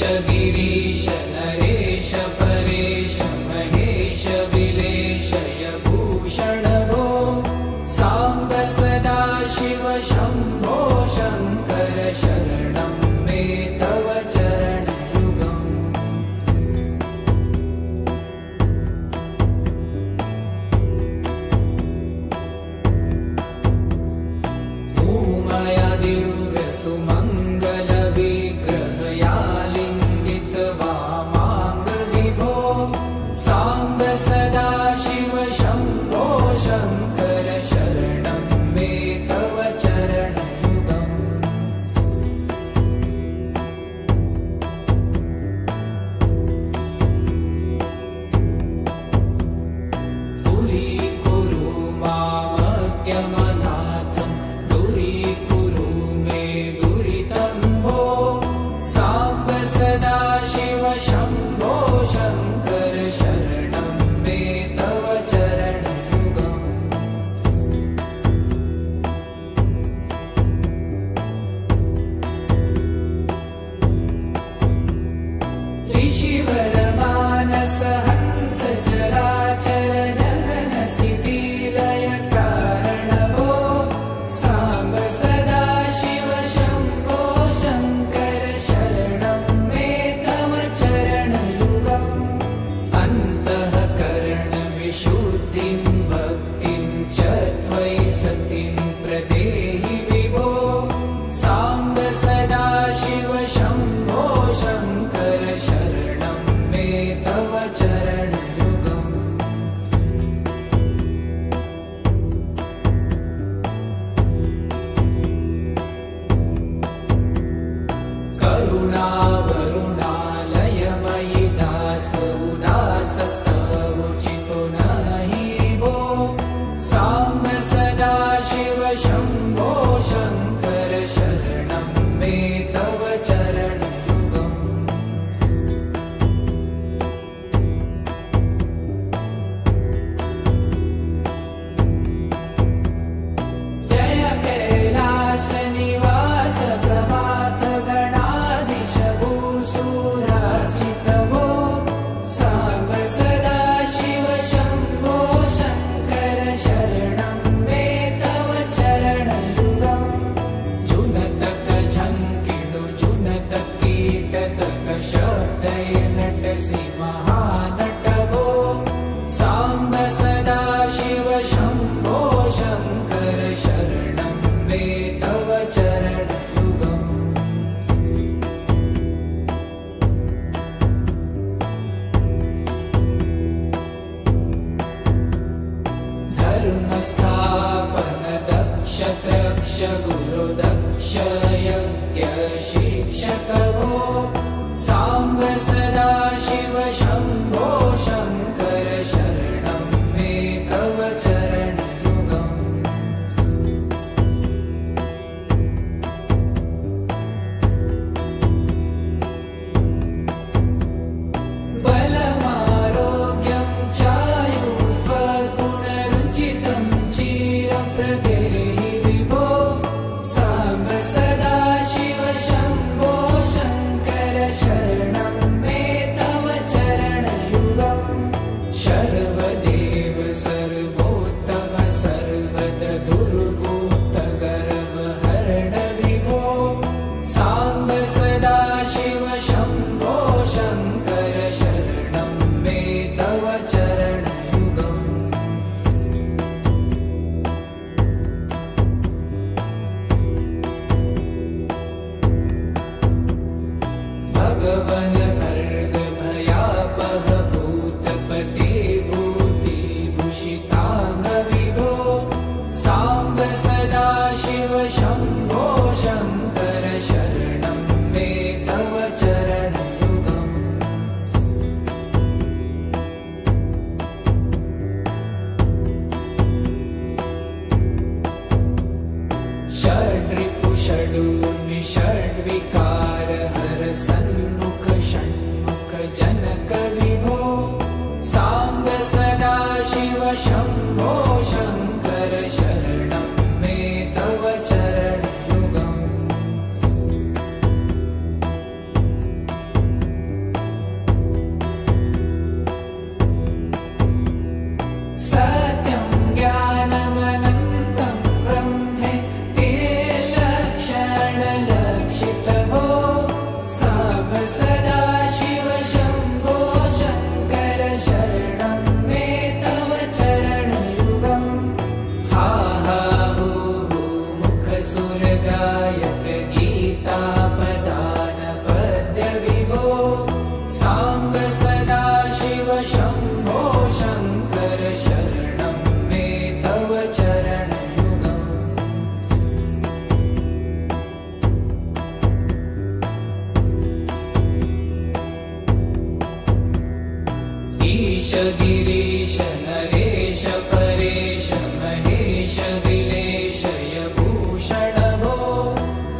गिरीश नरेश परेश महेश विलेशय भूषण भो साम्ब सदा शिव शम्भो शङ्कर शरणं मे तव चरणयुगम् भूमया दिव्य सुमङ्गल विग्रहया लिङ्गित वामाङ्ग विभो साम्ब सदा शिव शम्भो शङ्कर शरणं मे तव चरणयुगम् दूरीकुरु मामज्ञमनाथं दूरीकुरु मे दुरितं भो साम्ब सदा शिव शम्भो शङ्कर शरणं मे तव चरणयुगम् ऋषिवरमानस हंस चराचर जनन स्थिति लय कारण भो साम्ब सदा शिव शम्भो शङ्कर शरणं मे तव चरणयुगम् अन्तःकरण विशुद्धिं भक्तिं च त्वयि सतिं प्रदेहि विभो साम्ब सदा शिव शम्भो शङ्कर शरणं मे तव चरणयुगम् करुणावरुणालयमयि दास उदासस्तवोचितो नहि भो साम्ब सदा शिव शम्भो शङ्कर शरणं मे तव चरणयुगम् जय कैलास निवास प्रभात गणाधीश भूसुरार्चित भो साम्ब सदा शिव शम्भो शङ्कर शरणं मे तव चरणयुगम् जुनतक झङ्किडु जुनतक कीटतक शब्दय नटसि महानट भो साम्ब सदा शिव शम्भो शङ्कर शरणं मे तव चरणयुगम् धर्मस्थापन दक्ष त्रक्ष गुरु दक्ष यज्ञ शिक्षक भो साम्ब सदा शिव शम्भो शङ्कर शरणं मे तव चरणयुगम् बलमारोग्यं चायुस्त्वगुणरुचितं चिरप्रदेहि विभो साम्ब सदा शिव शम्भो शङ्कर शरणं मे तव चरणयुगम् शर्वदेव सर्वोत्तम सर्वद दुर्वूत गर्वहरण विभो साम्ब सदा शिव शम्भो शङ्कर शरणं मे तव चरणयुगम् भगवन भर्ग भयापह भूतपते भूतिभूषिताङ्ग विभो साम्ब सदा शिव शम्भो शङ्कर शरणं मे तव चरणयुगम् षड्रिपु षडूर्मि षड्विकार हर सन्मुख षण्मुख जनक विभो साम्ब सदा शिव शम्भो शङ्कर शरणं मे तव चरणयुगम् सत्यं ज्ञानमनन्तं ब्रह्मेति लक्षणलक्षितभो साम्ब सदा शिव शम्भो शङ्कर शरणं मे तव चरणयुगम् हा हा हू हू मुखसुरगायक गीतापदान पद्य विभो साम्ब सदा शिव शम्भो शङ्कर शरणं मे तव चरणयुगम् ईश गिरीश नरेश परेश महेश विलेशय भूषण भो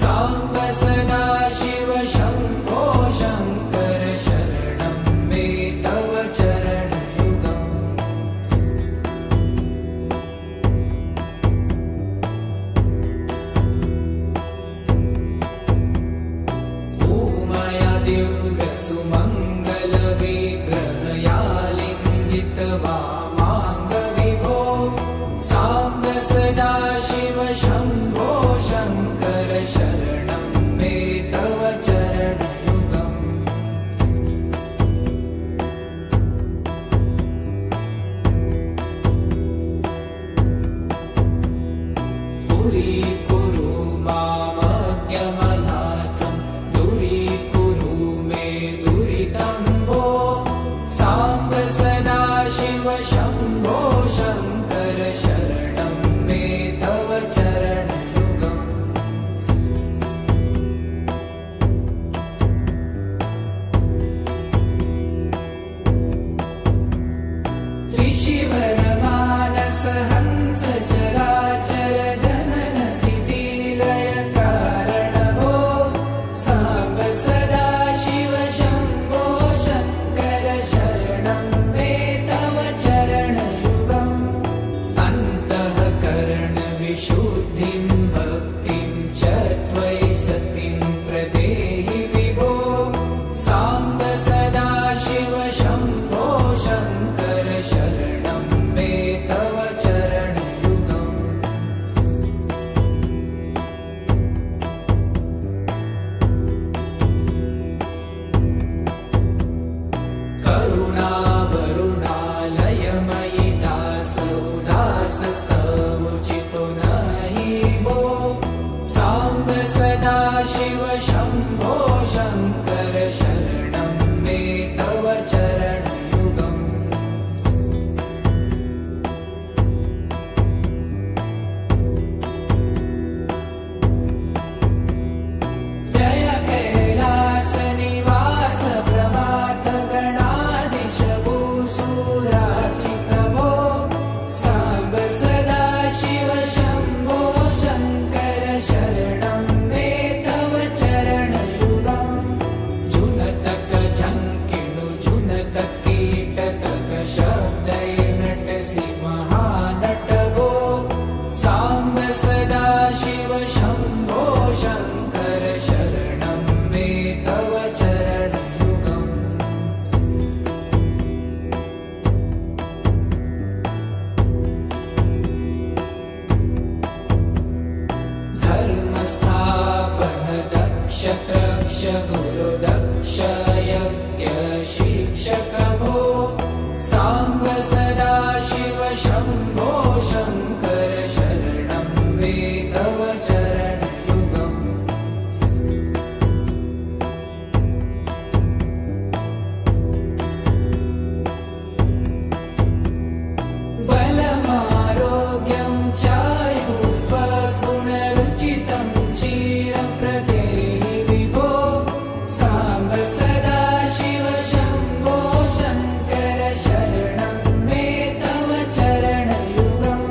साम्ब सदा शिव शम्भो शङ्कर शरणं मे तव चरणयुगम् उमया दिव्य सुमङ्गल विग्रहया लिङ्गित वामाङ्ग विभो साम्ब सदा शिव शम्भो शङ्कर शरणं मे तव चरणयुगम् दूरीकुरु मामज्ञमनाथं दूरीकुरु मे दुरितं भो साम्ब सदा शिव शम्भो शङ्कर शरणं मे तव चरणयुगम् त्रिशिवरमानस हंस चराचर जनन स्थिति लय कारण भो साम्ब सदा शिव शम्भो शङ्कर शरणं मे तव चरणयुगम् अन्तःकरण विशुद्धिं भक्तिं च त्वयि सतिं प्रदेहि विभो साम्ब सदा शिव शम्भो शङ्कर शरणं मे तव चरणयुगम् करुणावरुणालयमयि दासोदासस्तवोचितो नहि भो साम्ब सदा शिव शम्भो शङ्कर शरणं मे तव चरणयुगम् जय कैलासनिवास प्रमाथ गणाधीश भूसुरार्चित भो साम्ब सदा शिव शम्भो शङ्कर शरणं मे तव चरणयुगम् जुनतक झङ्किणु जुनतक कीटतक शब्दैर्नटसि महानट भो साम्ब सदा शिव शम्भो शङ्कर शरणं मे तव चरणयुगम् धर्मस्थापन दक्ष त्रक्ष गुरुदक्ष यज्ञ शिक्षक भो साम्ब सदा शिव शम्भो शङ्कर शरणं मे तव चरणयुगम् बलमारोग्यं चायुस्त्वगुणरुचितं चिरं प्रदेहि विभो साम्ब सदा शिव शम्भो शङ्कर शरणं मे तव चरणयुगम्